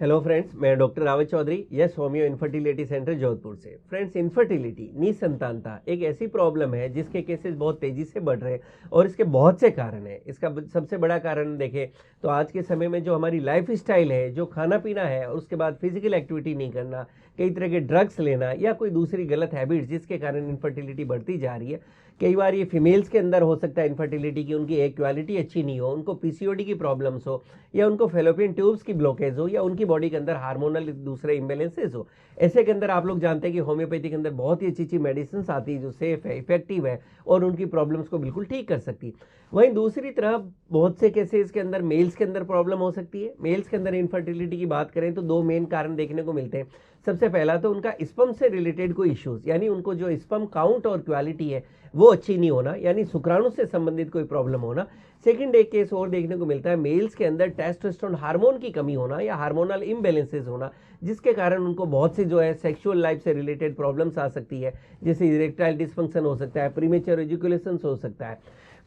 Hello friends, मैं doctor Rawat Chaudhary, yes homeo infertility centre Jodhpur से। Friends, infertility निसंतानता एक ऐसी प्रॉब्लम है जिसके केसेस बहुत तेजी से बढ़ रहे हैं और इसके बहुत से कारण हैं। इसका सबसे बड़ा कारण देखें तो आज के समय में जो हमारी लाइफ स्टाइल है, जो खाना पीना है और उसके बाद फिजिकल एक्टिविटी नहीं करना, कई तरह के ड्रग्स लेना या कोई दूसरी गलत हैबिट्स जिसके कारण इनफर्टिलिटी बढ़ती जा रही है। कई बार ये फीमेल्स के अंदर हो सकता है इनफर्टिलिटी की, उनकी एक क्वालिटी अच्छी नहीं हो, उनको पीसीओडी की प्रॉब्लम्स हो या उनको फेलोपियन ट्यूब्स की ब्लॉकेज हो या उनकी बॉडी के अंदर हार्मोनल दूसरे इम्बेलेंसेस हो। ऐसे के अंदर आप लोग जानते हैं कि होम्योपैथी के अंदर बहुत ही अच्छी अच्छी मेडिसिन आती है जो सेफ है, इफेक्टिव है और उनकी प्रॉब्लम्स को बिल्कुल ठीक कर सकती है। वहीं दूसरी तरफ बहुत से केसेस के अंदर मेल्स के अंदर प्रॉब्लम हो सकती है। मेल्स के अंदर इनफर्टिलिटी की बात करें तो दो मेन कारण देखने को मिलते हैं। सबसे पहला तो उनका स्पर्म से रिलेटेड कोई इश्यूज, यानी उनको जो स्पर्म काउंट और क्वालिटी है वो अच्छी नहीं होना, यानी शुक्राणु से संबंधित कोई प्रॉब्लम होना। सेकंड एक केस और देखने को मिलता है मेल्स के अंदर टेस्टोस्टेरोन हार्मोन की कमी होना या हार्मोनल इम्बैलेंसेस होना, जिसके कारण उनको बहुत सी जो है सेक्सुअल लाइफ से रिलेटेड प्रॉब्लम्स आ सकती है, जैसे इरेक्टाइल डिसफंक्शन हो सकता है, प्रीमेच्योर एजुकेशन हो सकता है।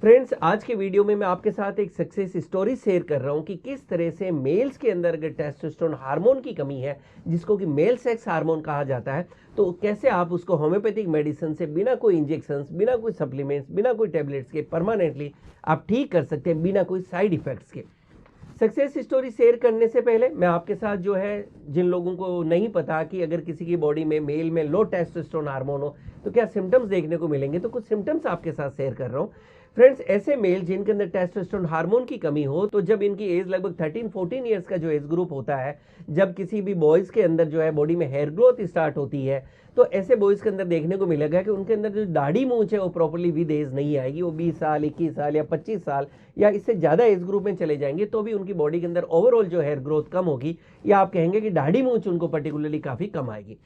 फ्रेंड्स, आज के वीडियो में मैं आपके साथ एक सक्सेस स्टोरी शेयर कर रहा हूं कि किस तरह से मेल्स के अंदर अगर टेस्टोस्टेरोन हार्मोन की कमी है, जिसको कि मेल सेक्स हार्मोन कहा जाता है, तो कैसे आप उसको होम्योपैथिक मेडिसिन से बिना कोई इंजेक्शंस, बिना कोई सप्लीमेंट्स, बिना कोई टेबलेट्स के परमानेंटली आप ठीक कर सकते हैं बिना कोई साइड इफेक्ट्स के। सक्सेस स्टोरी शेयर करने से पहले मैं आपके साथ जो है, जिन लोगों को नहीं पता कि अगर किसी की बॉडी में मेल में लो टेस्टोस्टेरोन हार्मोन हो तो क्या सिम्टम्स देखने को मिलेंगे, तो कुछ सिम्टम्स आपके साथ शेयर कर रहा हूँ। फ्रेंड्स, ऐसे मेल जिनके अंदर टेस्टोस्टेरोन हार्मोन की कमी हो, तो जब इनकी एज लगभग 13-14 ईयर्स का जो एज ग्रुप होता है, जब किसी भी बॉयज़ के अंदर जो है बॉडी में हेयर ग्रोथ स्टार्ट होती है, तो ऐसे बॉयज़ के अंदर देखने को मिलेगा कि उनके अंदर जो दाढ़ी मूंछ है वो प्रॉपर्ली विद एज नहीं आएगी। वो 20 साल, 21 साल या 25 साल या इससे ज़्यादा एज ग्रुप में चले जाएंगे तो भी उनकी बॉडी के अंदर ओवरऑल जो हेयर ग्रोथ कम होगी, या आप कहेंगे कि दाढ़ी मूंछ उनको पर्टिकुलरली काफ़ी कम आएगी।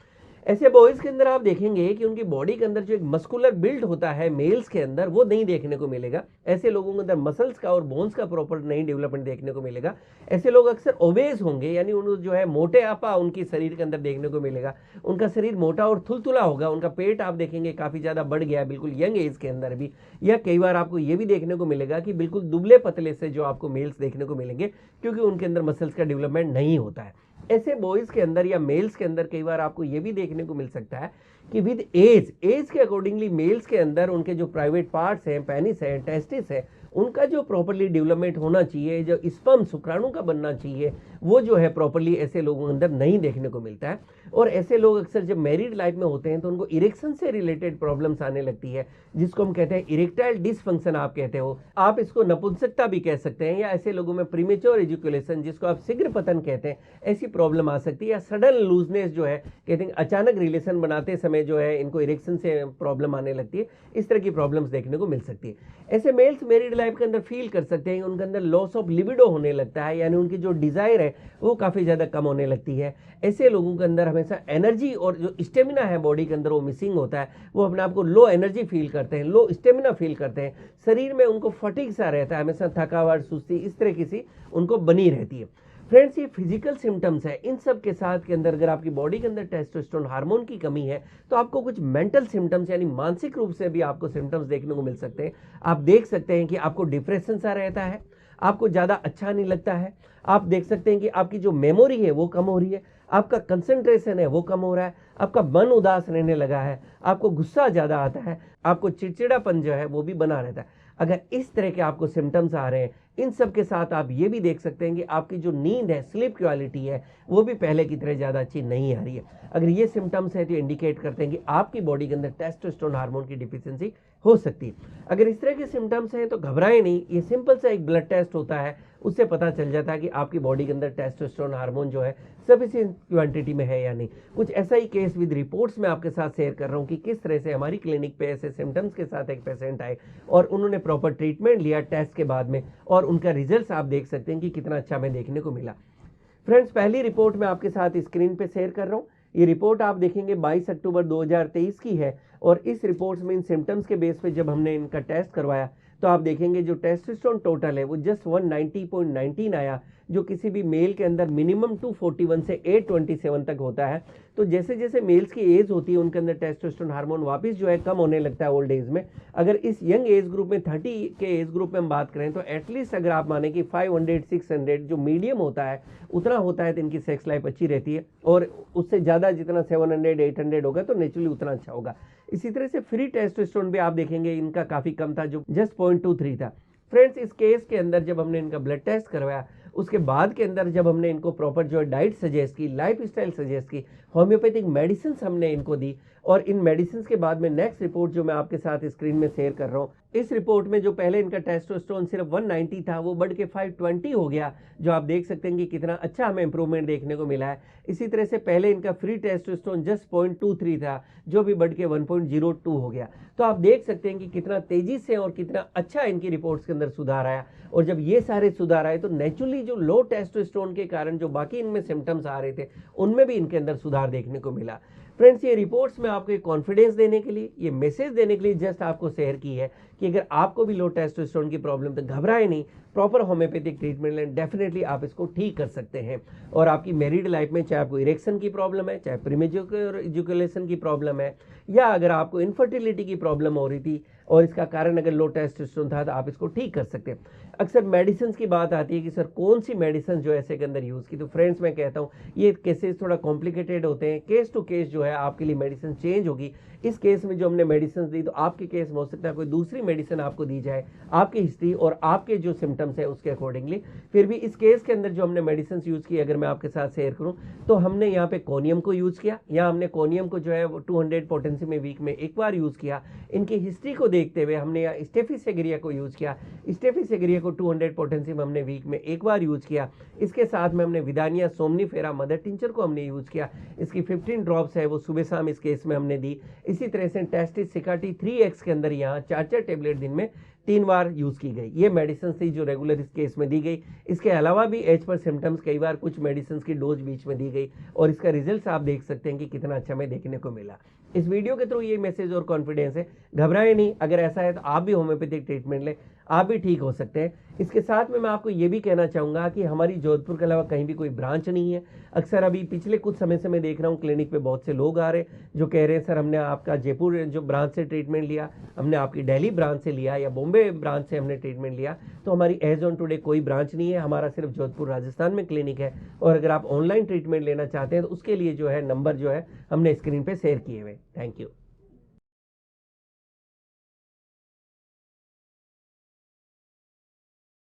ऐसे बॉयज़ के अंदर आप देखेंगे कि उनकी बॉडी के अंदर जो एक मस्कुलर बिल्ड होता है मेल्स के अंदर, वो नहीं देखने को मिलेगा। ऐसे लोगों के अंदर मसल्स का और बोन्स का प्रॉपर नहीं डेवलपमेंट देखने को मिलेगा। ऐसे लोग अक्सर ओबेज होंगे, यानी उनको जो है मोटेपा उनकी शरीर के अंदर देखने को मिलेगा। उनका शरीर मोटा और थुलथुला होगा, उनका पेट आप देखेंगे काफ़ी ज़्यादा बढ़ गया है बिल्कुल यंग एज के अंदर भी। या कई बार आपको ये भी देखने को मिलेगा कि बिल्कुल दुबले पतले से जो आपको मेल्स देखने को मिलेंगे, क्योंकि उनके अंदर मसल्स का डेवलपमेंट नहीं होता है। ऐसे बॉयज़ के अंदर या मेल्स के अंदर कई बार आपको ये भी देखने को मिल सकता है कि विद एज के अकॉर्डिंगली मेल्स के अंदर उनके जो प्राइवेट पार्ट्स हैं, पेनिस है, टेस्टिस है, उनका जो प्रॉपर्ली डेवलपमेंट होना चाहिए, जो स्पर्म शुक्राणु का बनना चाहिए, वो जो है प्रॉपर्ली ऐसे लोगों के अंदर नहीं देखने को मिलता है। और ऐसे लोग अक्सर जब मैरिड लाइफ में होते हैं तो उनको इरेक्शन से रिलेटेड प्रॉब्लम्स आने लगती है, जिसको हम कहते हैं इरेक्टाइल डिसफंक्शन। आप कहते हो, आप इसको नपुंसकता भी कह सकते हैं, या ऐसे लोगों में प्रीमेच्योर एजुकेशन, जिसको आप शीघ्र पतन कहते हैं, ऐसी प्रॉब्लम आ सकती है। या सडन लूजनेस जो है, कहते हैं अचानक रिलेशन बनाते समय जो है इनको इरेक्शन से प्रॉब्लम आने लगती है। इस तरह की प्रॉब्लम्स देखने को मिल सकती है। ऐसे मेल्स मैरिड लाइफ के अंदर फील कर सकते हैं, उनके अंदर लॉस ऑफ लिबिडो होने लगता है, यानी उनकी जो डिजायर है वो काफ़ी ज़्यादा कम होने लगती है। ऐसे लोगों के अंदर हमेशा एनर्जी और जो स्टेमिना है बॉडी के अंदर वो मिसिंग होता है। वो अपने आप को लो एनर्जी फील करते हैं, लो स्टेमिना फील करते हैं, शरीर में उनको फटीग सा रहता है, हमेशा थकावट, सुस्ती इस तरह की सी उनको बनी रहती है। फ्रेंड्स, ये फिजिकल सिम्टम्स है। इन सब के साथ के अंदर अगर आपकी बॉडी के अंदर टेस्टोस्टेरोन हार्मोन की कमी है तो आपको कुछ मेंटल सिम्टम्स, यानी मानसिक रूप से भी आपको सिम्टम्स देखने को मिल सकते हैं। आप देख सकते हैं कि आपको डिप्रेशन सा रहता है, आपको ज़्यादा अच्छा नहीं लगता है। आप देख सकते हैं कि आपकी जो मेमोरी है वो कम हो रही है, आपका कंसंट्रेशन है वो कम हो रहा है, आपका मन उदास रहने लगा है, आपको गुस्सा ज़्यादा आता है, आपको चिड़चिड़ापन जो है वो भी बना रहता है। अगर इस तरह के आपको सिम्टम्स आ रहे हैं, इन सब के साथ आप ये भी देख सकते हैं कि आपकी जो नींद है, स्लीप क्वालिटी है, वो भी पहले की तरह ज़्यादा अच्छी नहीं आ रही है। अगर ये सिम्टम्स है तो इंडिकेट करते हैं कि आपकी बॉडी के अंदर टेस्टोस्टेरोन हार्मोन की डिफिशिएंसी हो सकती है। अगर इस तरह के सिम्टम्स हैं तो घबराएं नहीं, ये सिंपल सा एक ब्लड टेस्ट होता है, उससे पता चल जाता है कि आपकी बॉडी के अंदर टेस्टोस्टेरोन हार्मोन जो है सफिशिएंट क्वांटिटी में है या नहीं। कुछ ऐसा ही केस विद रिपोर्ट्स में आपके साथ शेयर कर रहा हूँ कि किस तरह से हमारी क्लिनिक पे ऐसे सिम्टम्स के साथ एक पेशेंट आए और उन्होंने प्रॉपर ट्रीटमेंट लिया टेस्ट के बाद में, और उनका रिजल्ट आप देख सकते हैं कि कितना अच्छा हमें देखने को मिला। फ्रेंड्स, पहली रिपोर्ट मैं आपके साथ स्क्रीन पे शेयर कर रहा हूँ। ये रिपोर्ट आप देखेंगे 22 अक्टूबर 2023 की है, और इस रिपोर्ट्स में इन सिम्टम्स के बेस पे जब हमने इनका टेस्ट करवाया तो आप देखेंगे जो टेस्टोस्टेरोन टोटल है वो जस्ट 190.19 आया, जो किसी भी मेल के अंदर मिनिमम 241 से 827 तक होता है। तो जैसे जैसे मेल्स की एज होती है उनके अंदर टेस्टोस्टेरोन हार्मोन वापस जो है कम होने लगता है ओल्ड एज में। अगर इस यंग एज ग्रुप में 30 के एज ग्रुप में हम बात करें तो एटलीस्ट अगर आप माने कि 500-600 जो मीडियम होता है उतना होता है तो इनकी सेक्स लाइफ अच्छी रहती है, और उससे ज़्यादा जितना 700-800 होगा तो नेचुरली उतना अच्छा होगा। इसी तरह से फ्री टेस्टोस्टेरोन भी आप देखेंगे इनका काफ़ी कम था, जो जस्ट 0.23 था। फ्रेंड्स, इस केस के अंदर जब हमने इनका ब्लड टेस्ट करवाया, उसके बाद के अंदर जब हमने इनको प्रॉपर जो है डाइट सजेस्ट की, लाइफ स्टाइल सजेस्ट की, होम्योपैथिक मेडिसिन हमने इनको दी, और इन मेडिसिन के बाद में नेक्स्ट रिपोर्ट जो मैं आपके साथ स्क्रीन में शेयर कर रहा हूँ, इस रिपोर्ट में जो पहले इनका टेस्टोस्टेरोन सिर्फ 190 था वो बढ़ के 520 हो गया, जो आप देख सकते हैं कि कितना अच्छा हमें इंप्रूवमेंट देखने को मिला है। इसी तरह से पहले इनका फ्री टेस्टोस्टेरोन जस्ट 0.23 था, जो भी बढ़ के 1.02 हो गया। तो आप देख सकते हैं कि कितना तेजी से और कितना अच्छा इनकी रिपोर्ट्स के अंदर सुधार आया। और जब ये सारे सुधार आए तो नेचुरली जो लो टेस्टोस्टेरोन के कारण जो बाकी इनमें सिम्टम्स आ रहे थे उनमें भी इनके अंदर सुधार देखने को मिला। फ्रेंड्स, ये रिपोर्ट्स में आपको कॉन्फिडेंस देने के लिए, ये मैसेज देने के लिए जस्ट आपको शेयर की है कि अगर आपको भी लो टेस्टोस्टेरोन की प्रॉब्लम तो घबराए नहीं, प्रॉपर होम्योपैथिक ट्रीटमेंट लें, डेफिनेटली आप इसको ठीक कर सकते हैं। और आपकी मैरिड लाइफ में चाहे आपको इरेक्शन की प्रॉब्लम है, चाहे प्रीमेच्योर इजैकुलेशन की प्रॉब्लम है, या अगर आपको इनफर्टिलिटी की प्रॉब्लम हो रही थी और इसका कारण अगर लो टेस्टोस्टेरोन था तो आप इसको ठीक कर सकते हैं। अक्सर मेडिसिन की बात आती है कि सर कौन सी मेडिसिन जो है ऐसे के अंदर यूज़ की, तो फ्रेंड्स मैं कहता हूँ ये केसेस थोड़ा कॉम्प्लिकेटेड होते हैं, केस टू केस जो है आपके लिए मेडिसिन चेंज होगी। इस केस में जो हमने मेडिसिन दी तो आपके केस में हो सकता है कोई दूसरी मेडिसिन आपको दी जाए आपकी हिस्ट्री और आपके जो सिम्टम्स है उसके अकॉर्डिंगली। फिर भी इस केस के अंदर जो हमने मेडिसिन यूज़ की अगर मैं आपके साथ शेयर करूँ तो हमने यहाँ पे कोनियम को यूज़ किया, यहाँ हमने कोनियम को जो है 200 पोटेंसी में वीक में एक बार यूज़ किया। इनकी हिस्ट्री को देखते हुए हमने यहाँ स्टेफिसेग्रिया को यूज़ किया, स्टेफिसेग्रिया को 200 पोटेंसी में हमने वीक में एक बार यूज़ किया। इसके साथ में हमने विदानिया सोमनीफेरा मदर टिंचर को हमने यूज़ किया, इसकी 15 ड्रॉप्स है वो सुबह शाम इस केस में हमने दी। इसी तरह से टेस्टिस सिकाटी 3x के अंदर यहाँ 4-4 टेबलेट दिन में 3 बार यूज़ की गई। ये मेडिसिन थी जो रेगुलर इस केस में दी गई। इसके अलावा भी एज पर सिम्टम्स कई बार कुछ मेडिसिन की डोज बीच में दी गई और इसका रिजल्ट आप देख सकते हैं कि कितना अच्छा हमें देखने को मिला। इस वीडियो के थ्रू ये मैसेज और कॉन्फिडेंस है, घबराएं नहीं, अगर ऐसा है तो आप भी होम्योपैथिक ट्रीटमेंट लें, आप भी ठीक हो सकते हैं। इसके साथ में मैं आपको ये भी कहना चाहूँगा कि हमारी जोधपुर के अलावा कहीं भी कोई ब्रांच नहीं है। अक्सर अभी पिछले कुछ समय से मैं देख रहा हूँ क्लिनिक पे बहुत से लोग आ रहे हैं जो कह रहे हैं सर हमने आपका जयपुर जो ब्रांच से ट्रीटमेंट लिया, हमने आपकी दिल्ली ब्रांच से लिया या बॉम्बे ब्रांच से हमने ट्रीटमेंट लिया। तो हमारी एज ऑन टुडे कोई ब्रांच नहीं है, हमारा सिर्फ जोधपुर राजस्थान में क्लिनिक है। और अगर आप ऑनलाइन ट्रीटमेंट लेना चाहते हैं तो उसके लिए जो है नंबर जो है हमने स्क्रीन पर शेयर किए हुए। Thank you.